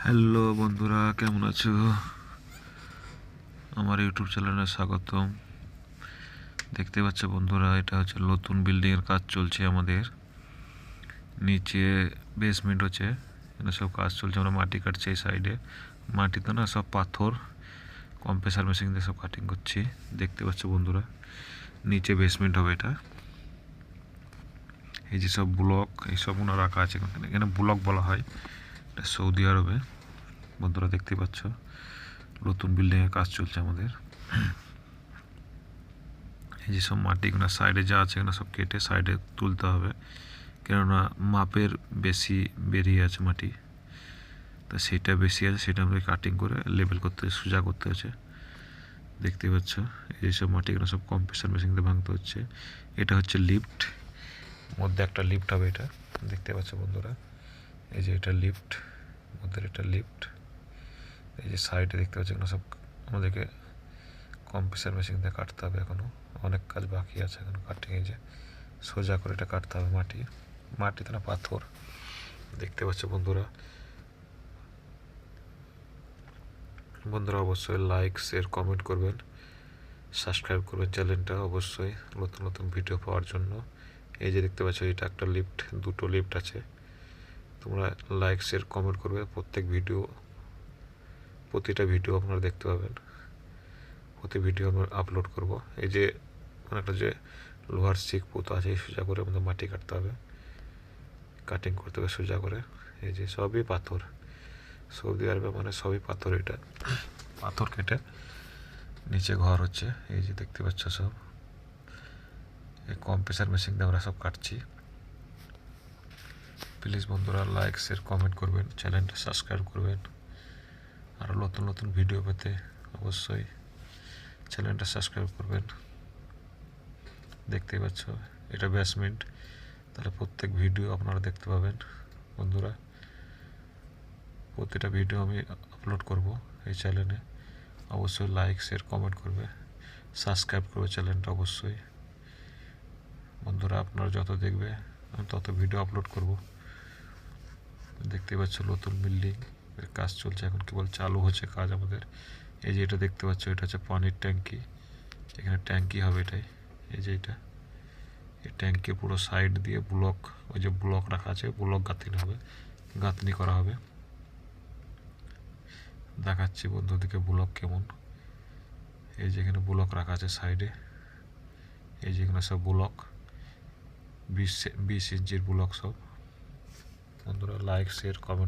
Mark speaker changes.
Speaker 1: Hello বন্ধুরা, কেমন আছো? আমার ইউটিউব চ্যানেলে স্বাগতম। দেখতে পাচ্ছ বন্ধুরা, এটা হচ্ছে নতুন বিল্ডিংয়ের কাজ চলছে আমাদের। নিচে বেসমেন্ট হচ্ছে, এখানে সব কাজ চলছে। আমরা মাটি কাটছি এই সাইডে। মাটিতে না সব পাথর কম্প্রেসার মেশিন দিয়ে সব কাটিং করছি। দেখতে পাচ্ছ বন্ধুরা, নিচে বেসমেন্ট হবে এটা। এই যে সব ব্লক এইসব রাখা আছে এখানে, এখানে ব্লক বলা হয়। এটা সৌদি আরবে। বন্ধুরা দেখতে পাচ্ছ, নতুন বিল্ডিংয়ের কাজ চলছে আমাদের। এই যে সব মাটিগুলো সাইডে যা আছে এগুলো সব কেটে সাইডে তুলতে হবে, কেননা মাপের বেশি বেরিয়ে আছে মাটি, তা সেটা বেশি আছে, সেটা আমাদের কাটিং করে লেবেল করতে সোজা করতে হচ্ছে। দেখতে পাচ্ছ এই সব মাটিগুলো সব কম্প্রেসার মেশিন দিয়ে ভাঙতে হচ্ছে। এটা হচ্ছে লিফট, মধ্যে একটা লিফট হবে এটা। দেখতে পাচ্ছ বন্ধুরা, এই যে এটা লিফট, মধ্যে এটা লিফট। এই যে সাইডে দেখতে পাচ্ছ এগুলো সব আমাদেরকে কম্প্রেসার মেশিন দিয়ে কাটতে হবে। এখনও অনেক কাজ বাকি আছে এখন কাটিং। এই যে সোজা করে এটা কাটতে হবে মাটিতে না পাথর। দেখতে পাচ্ছ বন্ধুরা, অবশ্যই লাইক শেয়ার কমেন্ট করবেন, সাবস্ক্রাইব করবেন চ্যানেলটা অবশ্যই নতুন নতুন ভিডিও পাওয়ার জন্য। এই যে দেখতে পাচ্ছ এটা একটা লিফট, দুটো লিফট আছে। তোমরা লাইক শেয়ার কমেন্ট করবে, প্রতিটা ভিডিও আপনারা দেখতে পাবেন। প্রতি ভিডিও আমরা আপলোড করব। এই যে একটা যে লোহার শিক পোতা আছে, সোজা করে আমাদের মাটি কাটতে হবে, কাটিং করতে হবে সোজা করে। এই যে সবই পাথর, সৌদি আরবে মানে সবই পাথর। এটা পাথর কেটে নিচে ঘর হচ্ছে। এই যে দেখতে পাচ্ছ সব এই কম্প্রেসার মেশিন দিয়ে আমরা সব কাটছি। প্লিজ বন্ধুরা লাইক শেয়ার কমেন্ট করবেন, চ্যানেলটা সাবস্ক্রাইব করবেন। আরও নতুন নতুন ভিডিও পেতে অবশ্যই চ্যানেলটা সাবস্ক্রাইব করবেন। দেখতেই পাচ্ছ এটা বেসমেন্ট, তাহলে প্রত্যেক ভিডিও আপনারা দেখতে পাবেন। বন্ধুরা প্রতিটা ভিডিও আমি আপলোড করব এই চ্যানেলে, অবশ্যই লাইক শেয়ার কমেন্ট করবে, সাবস্ক্রাইব করবে চ্যানেলটা অবশ্যই। বন্ধুরা আপনারা যত দেখবে আমি তত ভিডিও আপলোড করব। দেখতে পাচ্ছ নতুন বিল্ডিং এর কাজ চলছে, এখন কেবল চালু হচ্ছে কাজ আমাদের। এই যে এটা দেখতে পাচ্ছ, এটা হচ্ছে পানির ট্যাঙ্কি, এখানে ট্যাঙ্কি হবে এটাই। এই যে এটা এই ট্যাঙ্কি পুরো সাইড দিয়ে ব্লক, ওই যে ব্লক রাখা আছে, ব্লক গাঁথনি করা হবে। দেখাচ্ছি বন্ধুদেরকে ব্লক কেমন। এই যে এখানে ব্লক রাখা আছে সাইডে, এই যে এখানে সব ব্লক 20 ইঞ্চির ব্লক সব। বন্ধুরা লাইক শেয়ার কমেন্ট